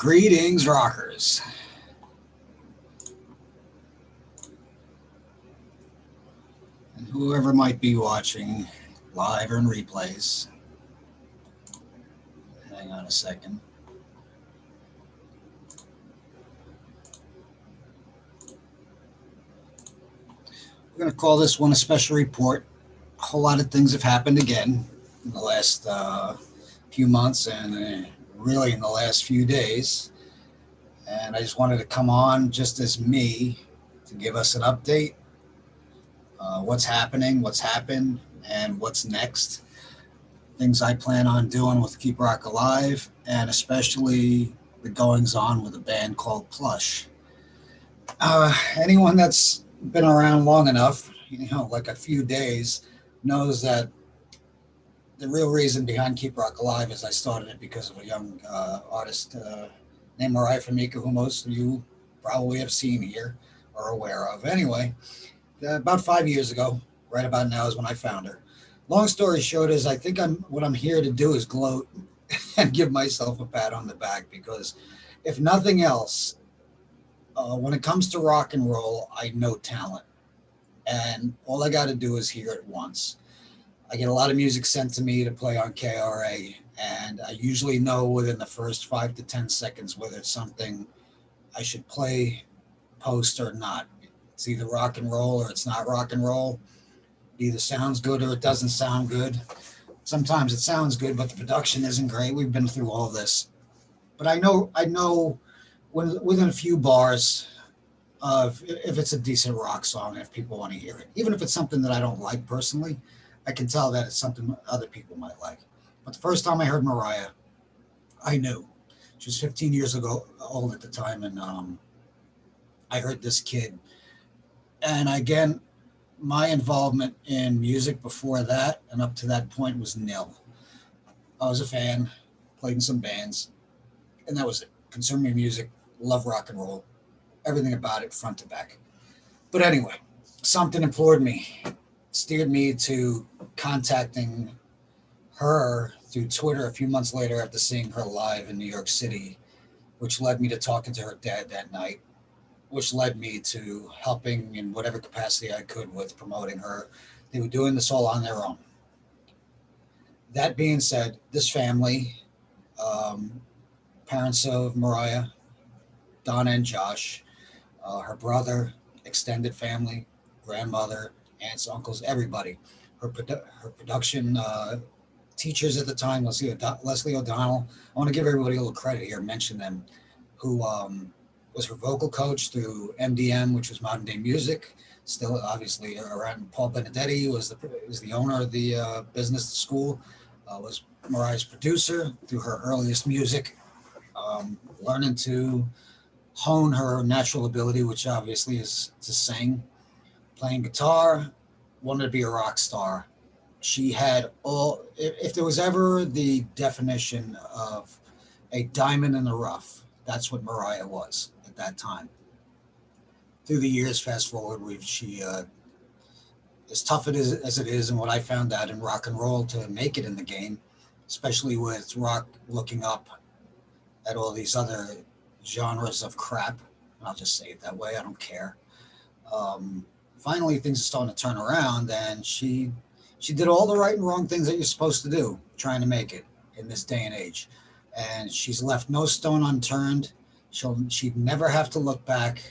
Greetings, rockers, and whoever might be watching live or in replays. Hang on a second. We're going to call this one a special report. A whole lot of things have happened again in the last few months and really in the last few days. And I just wanted to come on just as me to give us an update, what's happening, what's happened, and what's next. Things I plan on doing with Keep Rock Alive, and especially the goings on with a band called Plush. Anyone that's been around long enough, like a few days, knows that the real reason behind Keep Rock Alive is I started it because of a young artist named Moriah Formica, who most of you probably have seen here or aware of. Anyway, about 5 years ago, right about now is when I found her. Long story short is I think what I'm here to do is gloat and give myself a pat on the back, because if nothing else, when it comes to rock and roll, I know talent, and all I got to do is hear it once. I get a lot of music sent to me to play on KRA, and I usually know within the first 5 to 10 seconds whether it's something I should play, post, or not. It's either rock and roll or it's not rock and roll. It either sounds good or it doesn't sound good. Sometimes it sounds good, but the production isn't great. We've been through all this. But I know within a few bars of if it's a decent rock song, if people want to hear it. Even if it's something that I don't like personally, I can tell that it's something other people might like. But the first time I heard Mariah, I knew. She was 15 years ago old at the time, and I heard this kid. And again, my involvement in music before that and up to that point was nil. I was a fan, played in some bands, and that was it. Consuming music, love rock and roll, everything about it, front to back. But anyway, something implored me, steered me to contacting her through Twitter a few months later after seeing her live in New York City, which led me to talking to her dad that night, which led me to helping in whatever capacity I could with promoting her. They were doing this all on their own. That being said, this family, um, parents of Mariah, Donna and Josh, her brother, extended family, grandmother, aunts, uncles, everybody. Her production teachers at the time, Leslie O'Donnell. I want to give everybody a little credit here, mention them, who was her vocal coach through MDM, which was Modern Day Music. Still, obviously, around Paul Benedetti was the owner of the business school. Was Mariah's producer through her earliest music, learning to hone her natural ability, which obviously is to sing, playing guitar, wanted to be a rock star. She had all, if there was ever the definition of a diamond in the rough, that's what Mariah was at that time. Through the years, fast forward, she, as tough as it is, and what I found out in rock and roll to make it in the game, especially with rock looking up at all these other genres of crap. And I'll just say it that way. I don't care. Finally, things are starting to turn around, and she did all the right and wrong things that you're supposed to do, trying to make it in this day and age. And she's left no stone unturned. She'd never have to look back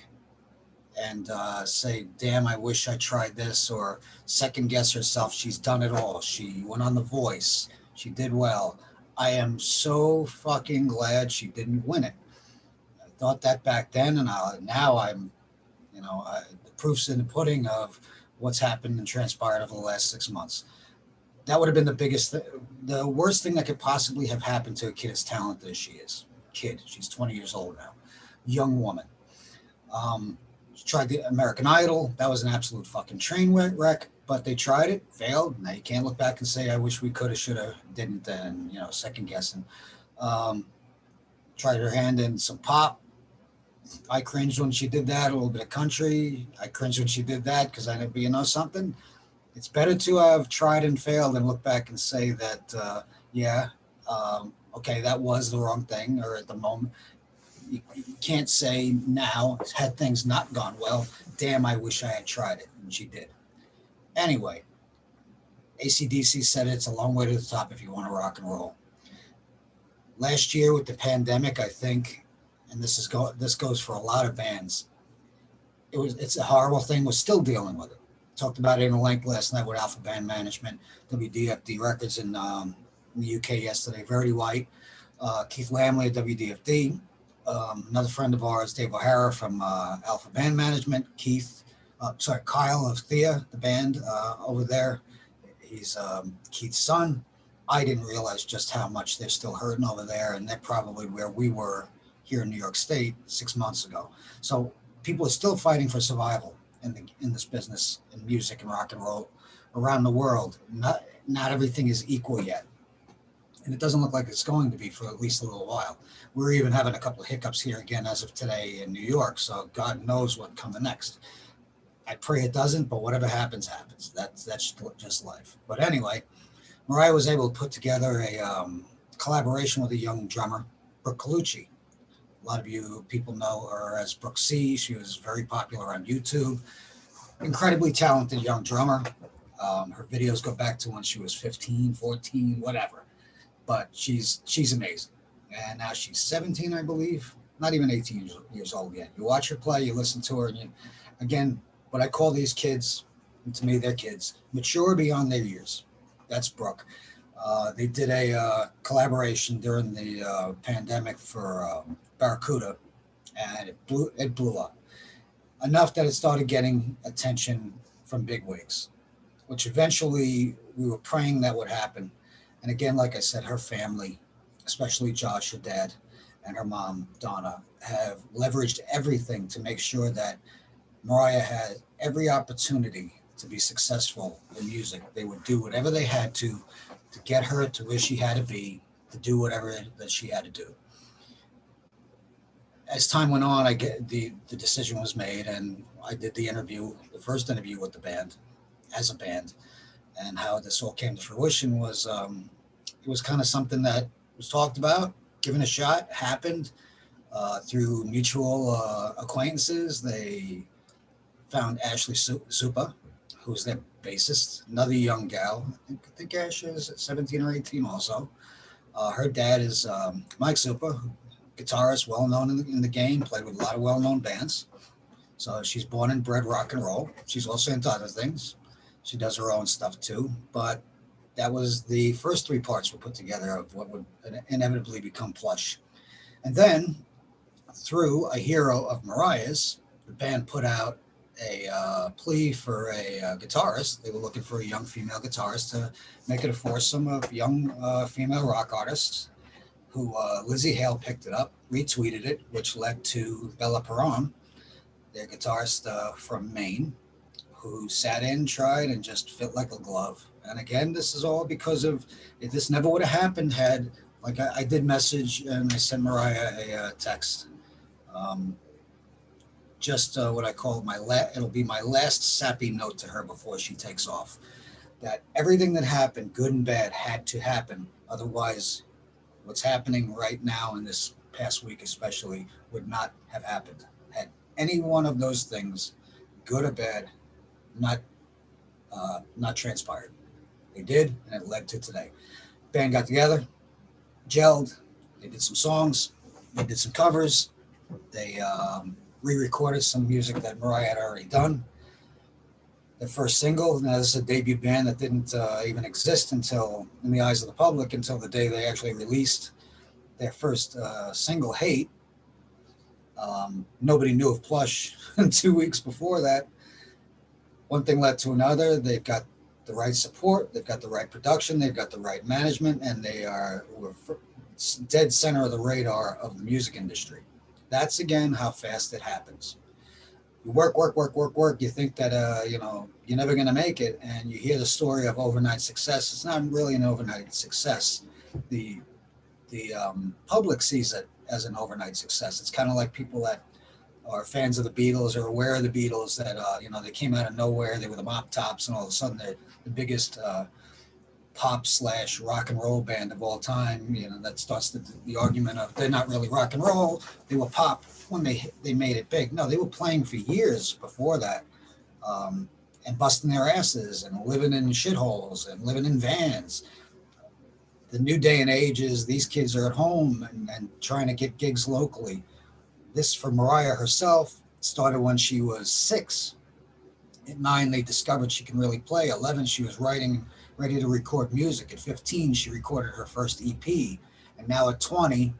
and say, "Damn, I wish I tried this," or second guess herself. She's done it all. She went on The Voice. She did well. I am so fucking glad she didn't win it. I thought that back then, and now I'm, the proof's in the pudding of what's happened and transpired over the last 6 months. That would have been the biggest, the worst thing that could possibly have happened to a kid as talented as she is. Kid, she's 20 years old now. Young woman. She tried the American Idol. That was an absolute fucking train wreck, but they tried it, failed. Now you can't look back and say, I wish we could have, should have, didn't, and, second guessing. Tried her hand in some pop. I cringed when she did that, a little bit of country. I cringed when she did that because I didn't, something. It's better to have tried and failed than look back and say that, okay, that was the wrong thing, or at the moment. you can't say now, had things not gone well, damn, I wish I had tried it. And she did. Anyway, AC/DC said it's a long way to the top if you want to rock and roll. Last year with the pandemic, I think, and this goes for a lot of bands. It's a horrible thing. We're still dealing with it. Talked about it in length last night with Alpha Band Management, WDFD Records in the UK yesterday. Verity White, Keith Lamley at WDFD, another friend of ours, Dave O'Hara from Alpha Band Management, Kyle of Thea, the band over there. He's Keith's son. I didn't realize just how much they're still hurting over there, and they're probably where we were here in New York State 6 months ago. So people are still fighting for survival in this business, in music and rock and roll around the world. Not everything is equal yet, and it doesn't look like it's going to be for at least a little while. We're even having a couple of hiccups here again as of today in New York, so God knows what's coming next. I pray it doesn't, but whatever happens, happens. That's just life. But anyway, Moriah was able to put together a collaboration with a young drummer, Brooke Colucci. A lot of you people know her as Brooke C. She was very popular on YouTube. Incredibly talented young drummer. Her videos go back to when she was 15, 14, whatever. But she's amazing. And now she's 17, I believe. Not even 18 years old yet. You watch her play, you listen to her, and again, what I call these kids, and to me they're kids, mature beyond their years. That's Brooke. They did a collaboration during the pandemic for Barracuda, and it blew up enough that it started getting attention from bigwigs, which eventually we were praying that would happen. And again, like I said, her family, especially Josh, her dad, and her mom, Donna, have leveraged everything to make sure that Moriah had every opportunity to be successful in music. They would do whatever they had to get her to where she had to be, to do whatever that she had to do. As time went on, I get the decision was made, and I did the first interview with the band, as a band, and how this all came to fruition was it was kind of something that was talked about, given a shot, happened through mutual acquaintances. They found Ashley Supa, who's their bassist, another young gal. I think Ash is 17 or 18 also. Her dad is Mike Supa, guitarist, well-known in the game, played with a lot of well-known bands. So she's born and bred rock and roll. She's also into other things. She does her own stuff too. But that was the first three parts were put together of what would inevitably become Plush. And then, through a hero of Moriah's, the band put out a plea for a guitarist. They were looking for a young female guitarist to make it a foursome of young female rock artists, who Lizzie Hale picked it up, retweeted it, which led to Bella Perron, their guitarist from Maine, who sat in, tried, and just fit like a glove. And again, this is all because of, if this never would have happened, had, like I did message and I sent Moriah a text. Just what I call it'll be my last sappy note to her before she takes off. That everything that happened, good and bad, had to happen. Otherwise, what's happening right now in this past week especially would not have happened. Had any one of those things, good or bad, not transpired. They did, and it led to today. Band got together, gelled, they did some songs, they did some covers, they re-recorded some music that Moriah had already done. Their first single, now this is a debut band that didn't even exist until, in the eyes of the public, until the day they actually released their first single, Hate. Nobody knew of Plush 2 weeks before that. One thing led to another. They've got the right support, they've got the right production, they've got the right management, and we're dead center of the radar of the music industry. That's, again, how fast it happens. You work. You think that, you're never going to make it. And you hear the story of overnight success. It's not really an overnight success. The public sees it as an overnight success. It's kind of like people that are fans of the Beatles or aware of the Beatles that, they came out of nowhere. They were the Mop Tops, and all of a sudden they're the biggest pop slash rock and roll band of all time. You know, that starts the argument of they're not really rock and roll. They were pop when they made it big. No, they were playing for years before that, and busting their asses and living in shitholes and living in vans. The new day and age is these kids are at home and trying to get gigs locally. This for Moriah herself started when she was 6. At 9, they discovered she can really play. 11, she was writing, ready to record music. At 15, she recorded her first EP. And now at 20,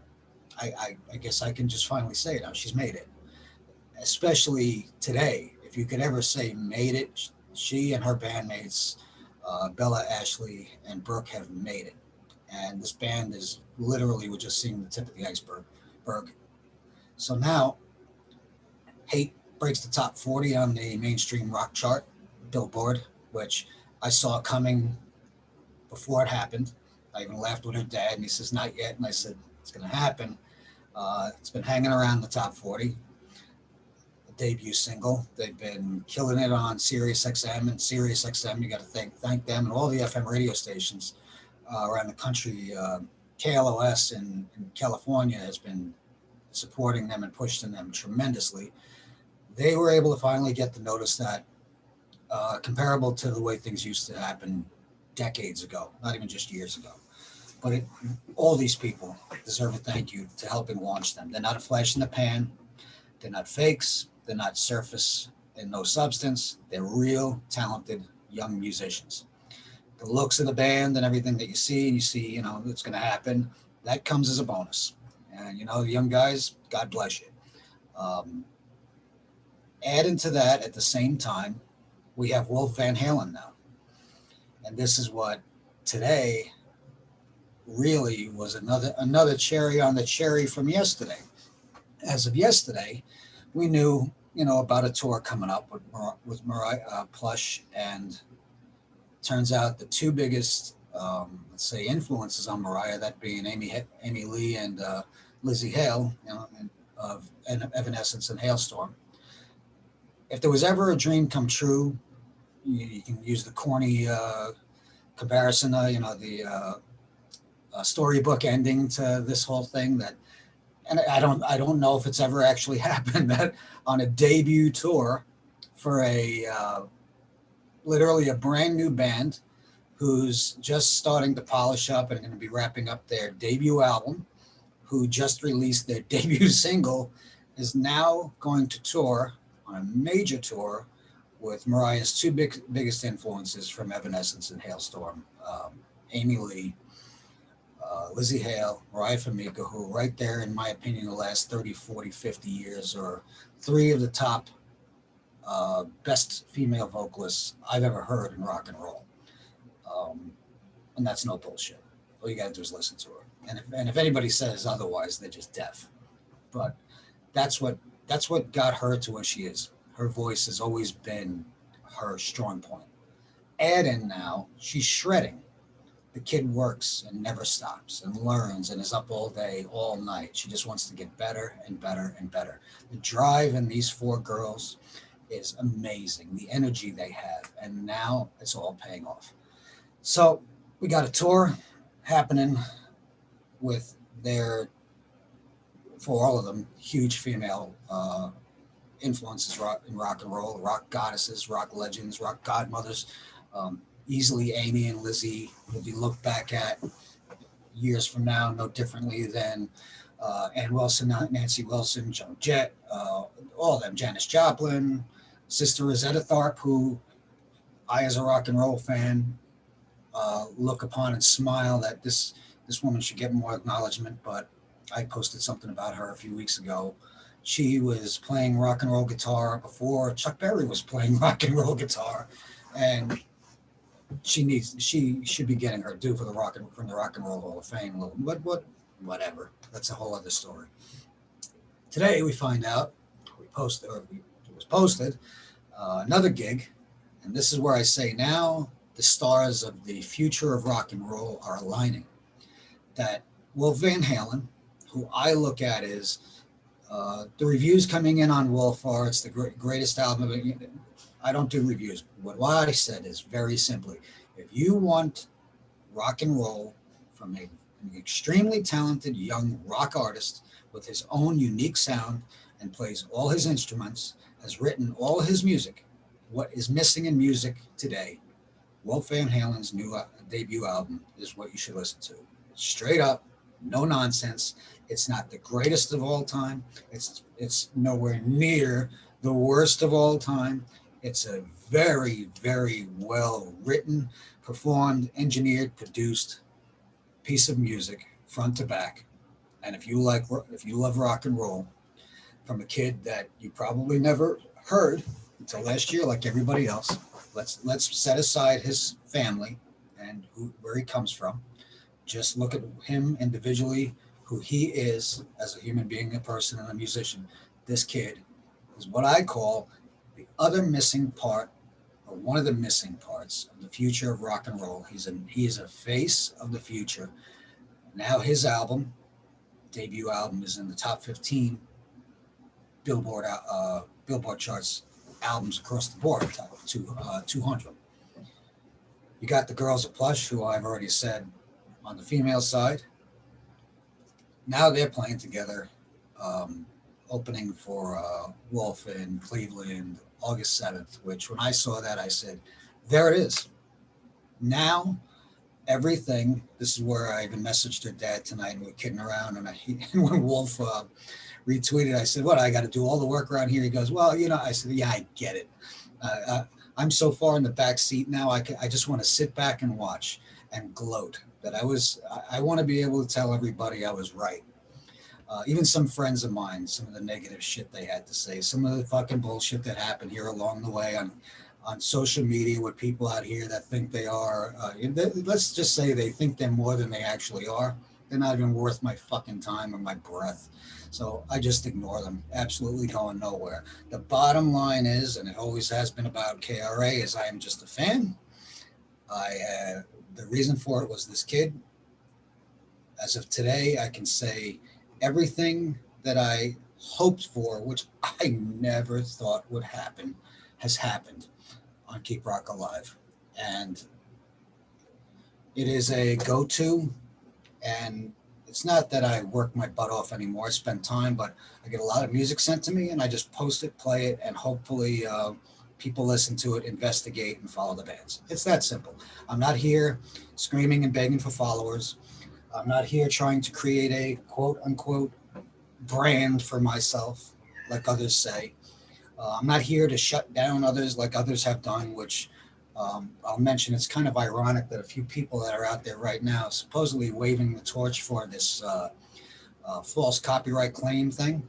I guess I can just finally say it now. She's made it. Especially today, if you could ever say made it, she and her bandmates, Bella, Ashley, and Brooke, have made it. And this band is literally, we're just seeing the tip of the iceberg. So now, Hate breaks the top 40 on the mainstream rock chart, Billboard, which I saw coming before it happened. I even laughed with her dad, and he says, not yet. And I said, it's going to happen. It's been hanging around the top 40. The debut single. They've been killing it on Sirius XM, and Sirius XM, you got to thank them and all the FM radio stations around the country. KLOS in California has been supporting them and pushing them tremendously. They were able to finally get the notice that comparable to the way things used to happen decades ago, not even just years ago. But all these people deserve a thank you to helping launch them. They're not a flash in the pan. They're not fakes. They're not surface and no substance. They're real, talented young musicians. The looks of the band and everything that you see, you know, it's going to happen. That comes as a bonus. And, you know, the young guys, God bless you. Adding to that, at the same time, we have Wolf Van Halen now. And this is what today really was another cherry on the cherry from yesterday. As of yesterday, we knew, you know, about a tour coming up with Moriah, Plush, and turns out the two biggest, let's say, influences on Moriah, that being Amy Lee and Lizzie Hale, you know, of Evanescence and Hailstorm. If there was ever a dream come true, you can use the corny comparison, you know, the storybook ending to this whole thing. That, and I don't know if it's ever actually happened, that on a debut tour for a literally a brand new band who's just starting to polish up and going to be wrapping up their debut album, who just released their debut single, is now going to tour on a major tour with Mariah's two biggest influences from Evanescence and Hailstorm, Amy Lee, Lizzie Hale, Moriah Formica, who right there, in my opinion, the last 30, 40, 50 years are three of the top best female vocalists I've ever heard in rock and roll. And that's no bullshit. All you got to do is listen to her. And if anybody says otherwise, they're just deaf. But that's what got her to where she is. Her voice has always been her strong point. Add in now, she's shredding. The kid works and never stops and learns and is up all day, all night. She just wants to get better and better and better. The drive in these four girls is amazing. The energy they have. And now it's all paying off. So we got a tour happening with their, for all of them, huge female influences in rock and roll, rock goddesses, rock legends, rock godmothers. Easily Amy and Lizzie will be looked back at years from now no differently than Ann Wilson, Nancy Wilson, Joan Jett, all of them, Janis Joplin, Sister Rosetta Tharpe, who I, as a rock and roll fan, look upon and smile that this woman should get more acknowledgement. But I posted something about her a few weeks ago. She was playing rock and roll guitar before Chuck Berry was playing rock and roll guitar, and she should be getting her due for from the Rock and Roll Hall of Fame. Whatever. That's a whole other story. Today we find out it was posted another gig, and this is where I say now the stars of the future of rock and roll are aligning. That Wolf Van Halen, who I look at as the reviews coming in on Wolf are it's the greatest album. I don't do reviews. What I said is very simply, if you want rock and roll from an extremely talented young rock artist with his own unique sound and plays all his instruments, has written all his music. What is missing in music today? Wolf Van Halen's new debut album is what you should listen to. Straight up, no nonsense. It's not the greatest of all time. It's nowhere near the worst of all time. It's a very, very well written, performed, engineered, produced piece of music front to back. And if you love rock and roll, from a kid that you probably never heard until last year, like everybody else, let's set aside his family and where he comes from. Just look at him individually, who he is as a human being, a person, and a musician. This kid is what I call the other missing part, or one of the missing parts of the future of rock and roll. He is a face of the future. Now his debut album, is in the top 15 Billboard charts albums across the board, top 200. You got the girls of Plush, who I've already said on the female side. Now they're playing together, opening for Wolf in Cleveland August 7th, which when I saw that, I said, there it is. Now everything, this is where I even messaged her dad tonight, and we were kidding around, and when Wolf retweeted, I said, what, I got to do all the work around here? He goes, well, I said, yeah, I get it. I'm so far in the back seat now, I just want to sit back and watch and gloat that I want to be able to tell everybody I was right. Even some friends of mine, some of the negative shit they had to say, some of the fucking bullshit that happened here along the way on social media with people out here that think they are, let's just say they think they're more than they actually are. They're not even worth my fucking time or my breath. So I just ignore them, absolutely going nowhere. The bottom line is, and it always has been about KRA, is I am just a fan. The reason for it was this kid. As of today, I can say everything that I hoped for, which I never thought would happen, has happened on Keep Rock Alive. And it is a go-to, and it's not that I work my butt off anymore. I spend time, but I get a lot of music sent to me, and I just post it, play it, and hopefully people listen to it, investigate, and follow the bands. It's that simple. I'm not here screaming and begging for followers. I'm not here trying to create a quote-unquote brand for myself, like others say. I'm not here to shut down others like others have done, which I'll mention. It's kind of ironic that a few people that are out there right now supposedly waving the torch for this false copyright claim thing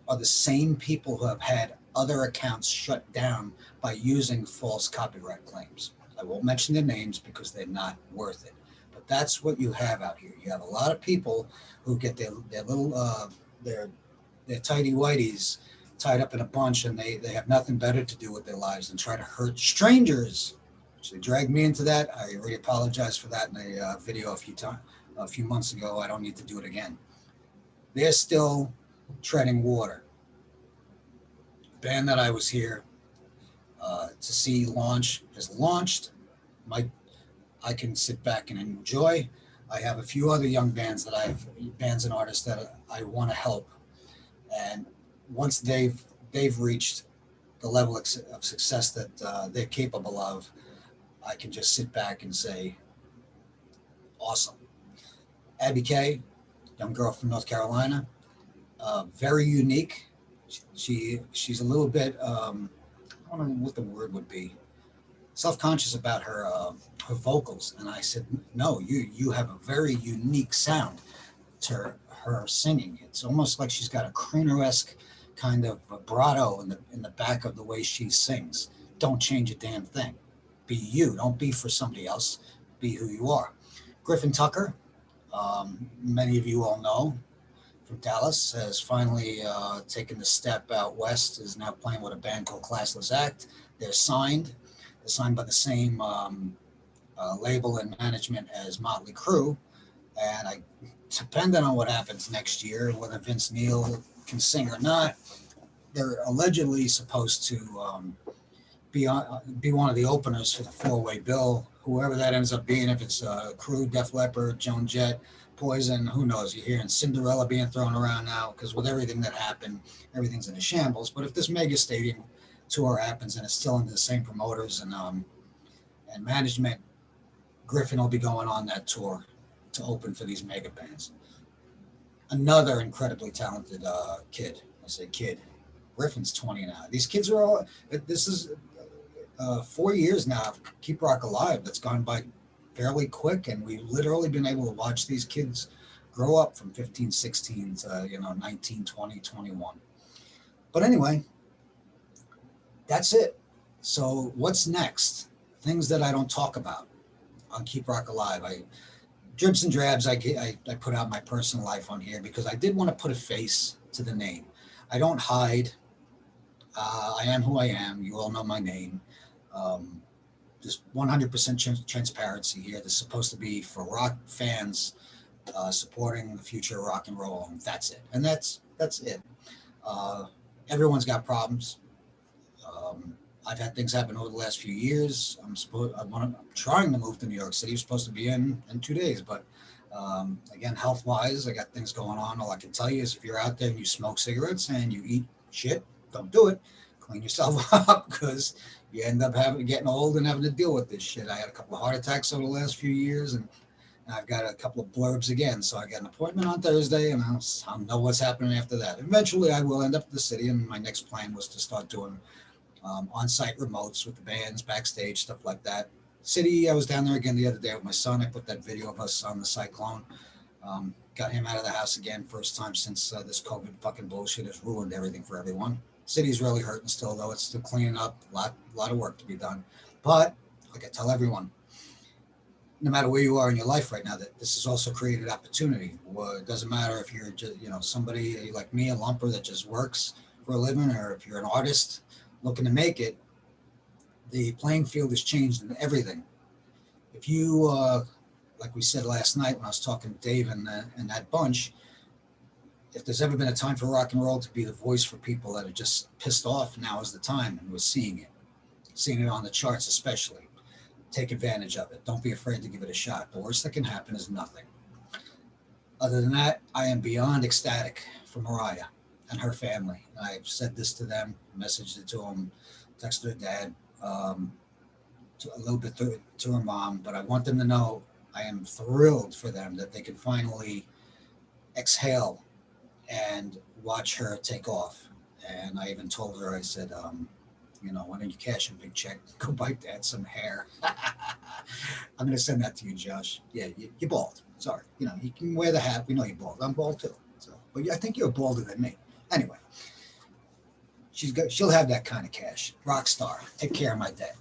are the same people who have had other accounts shut down by using false copyright claims. I won't mention their names because they're not worth it. But that's what you have out here. You have a lot of people who get their little their tidy whities tied up in a bunch, and they have nothing better to do with their lives than try to hurt strangers. So they dragged me into that. I already apologized for that in a video a few months ago. I don't need to do it again. They're still treading water. The band that I was here to see launch has launched. I can sit back and enjoy. I have a few other young bands bands and artists that I want to help. And once they've reached the level of success that they're capable of, I can just sit back and say, awesome. Abby Kay, young girl from North Carolina, very unique. She's a little bit, I don't know what the word would be, self-conscious about her vocals. And I said, no, you have a very unique sound to her singing. It's almost like she's got a crooner-esque kind of vibrato in the back of the way she sings. Don't change a damn thing. Be you. Don't be for somebody else. Be who you are. Griffin Tucker, many of you all know, from Dallas, has finally taken the step out west, is now playing with a band called Classless Act. They're signed by the same label and management as Motley Crue. And depending on what happens next year, whether Vince Neil can sing or not, they're allegedly supposed to be one of the openers for the four-way bill, whoever that ends up being. If it's Crew, Def Leppard, Joan Jett, Poison, who knows? You're hearing Cinderella being thrown around now because with everything that happened, everything's in a shambles. But if this mega stadium tour happens and it's still under the same promoters and management, Griffin will be going on that tour to open for these mega bands. Another incredibly talented kid. I say kid. Griffin's 20 now. These kids are all. This is 4 years now of Keep Rock Alive. That's gone by fairly quick, and we've literally been able to watch these kids grow up from 15, 16 to 19, 20, 21. But anyway, that's it. So what's next? Things that I don't talk about on Keep Rock Alive. I dribs and drabs. I put out my personal life on here because I did want to put a face to the name. I don't hide. I am who I am. You all know my name. Just 100% transparency here. This is supposed to be for rock fans supporting the future of rock and roll, and that's it. And that's it. Everyone's got problems. I've had things happen over the last few years. I'm trying to move to New York City. I'm supposed to be in 2 days, but again, health-wise, I got things going on. All I can tell you is if you're out there and you smoke cigarettes and you eat shit, don't do it. Clean yourself up because you end up getting old and having to deal with this shit. I had a couple of heart attacks over the last few years, and I've got a couple of blurbs again. So I got an appointment on Thursday, and I'll know what's happening after that. Eventually, I will end up in the city, and my next plan was to start doing on-site remotes with the bands, backstage, stuff like that. City, I was down there again the other day with my son. I put that video of us on the Cyclone. Got him out of the house again, first time since this COVID fucking bullshit has ruined everything for everyone. City's really hurting still, though. It's still cleaning up, a lot of work to be done. But like I tell everyone, no matter where you are in your life right now, that this has also created opportunity. Well, it doesn't matter if you're just, somebody like me, a lumper that just works for a living, or if you're an artist looking to make it. The playing field has changed in everything. If you, like we said last night when I was talking to Dave and that bunch, if there's ever been a time for rock and roll to be the voice for people that are just pissed off, now is the time, and we're seeing it on the charts especially. Take advantage of it. Don't be afraid to give it a shot. The worst that can happen is nothing. Other than that, I am beyond ecstatic for Moriah and her family. I've said this to them, messaged it to them, texted her dad, a little bit to her mom, but I want them to know I am thrilled for them that they can finally exhale and watch her take off. And I even told her, I said, why don't you cash a big check, go buy Dad some hair. I'm going to send that to you, Josh. Yeah, you're bald. Sorry. You can wear the hat. We know you're bald. I'm bald too. So, but I think you're balder than me. Anyway, she'll have that kind of cash. Rock star. Take care of my dad.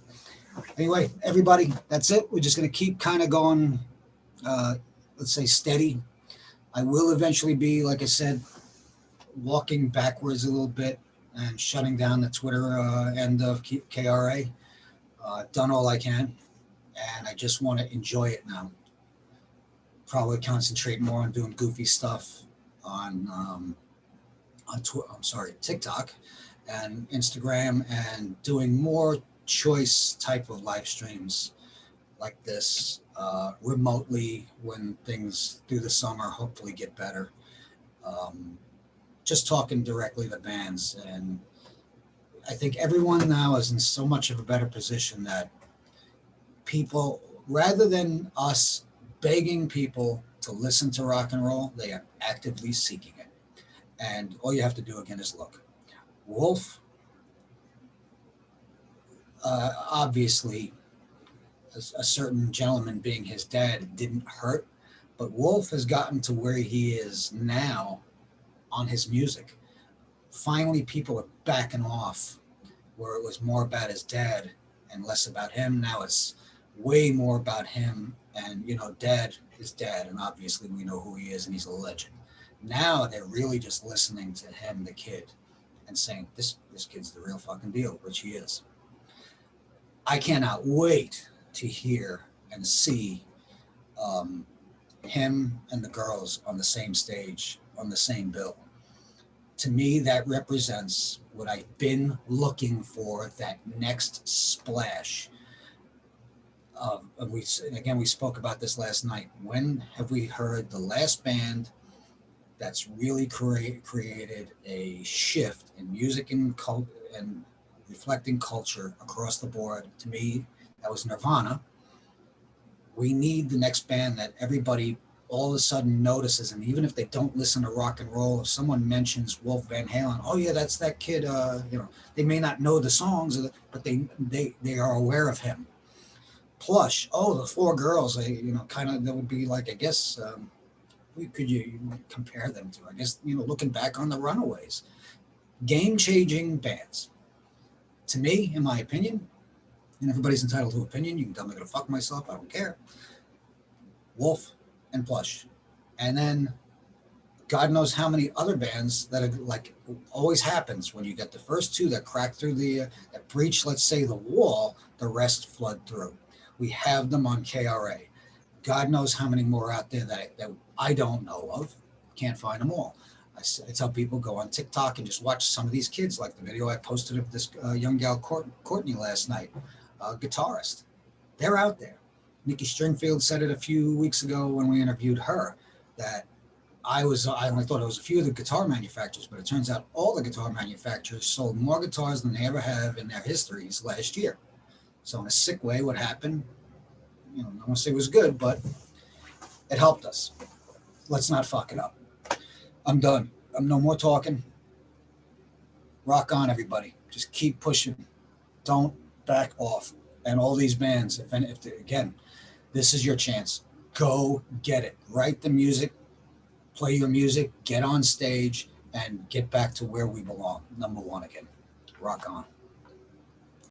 Anyway, everybody, that's it. We're just going to keep kind of going, let's say steady. I will eventually be, like I said, walking backwards a little bit and shutting down the Twitter end of KRA. I've done all I can, and I just want to enjoy it now. Probably concentrate more on doing goofy stuff on TikTok and Instagram, and doing more choice type of live streams like this remotely when things through the summer hopefully get better. Just talking directly to bands, and I think everyone now is in so much of a better position that people, rather than us begging people to listen to rock and roll, they are actively seeking it. And all you have to do again is look. Wolf, obviously, a certain gentleman being his dad didn't hurt, but Wolf has gotten to where he is now on his music. Finally, people are backing off where it was more about his dad and less about him. Now it's way more about him, and dad is dad, and obviously we know who he is, and he's a legend. Now they're really just listening to him, the kid, and saying this kid's the real fucking deal, which he is. I cannot wait to hear and see him and the girls on the same stage, on the same bill. To me, that represents what I've been looking for, that next splash. We again, we spoke about this last night. When have we heard the last band that's really created a shift in music and and reflecting culture across the board? To me, that was Nirvana. We need the next band that everybody all of a sudden notices, and even if they don't listen to rock and roll, if someone mentions Wolf Van Halen, oh yeah, that's that kid. They may not know the songs, but they are aware of him. Plush, oh, the four girls, kind of, that would be like, I guess, could you compare them to? I guess, looking back on the Runaways, game-changing bands. To me, in my opinion, and everybody's entitled to opinion. You can tell me I'm gonna fuck myself. I don't care. Wolf and Plush, and then God knows how many other bands that are like, always happens when you get the first two that crack through that breach, let's say, the wall, the rest flood through. We have them on KRA. God knows how many more out there that I don't know of. Can't find them all. I tell people, go on TikTok and just watch some of these kids, like the video I posted of this young gal, Courtney, last night, guitarist. They're out there. Nikki Stringfield said it a few weeks ago when we interviewed her, that I only thought it was a few of the guitar manufacturers, but it turns out all the guitar manufacturers sold more guitars than they ever have in their histories last year. So in a sick way, what happened, I don't want to say it was good, but it helped us. Let's not fuck it up. I'm done. I'm no more talking. Rock on, everybody. Just keep pushing. Don't back off. And all these bands, again, this is your chance. Go get it. Write the music, play your music, get on stage, and get back to where we belong. Number one again. Rock on.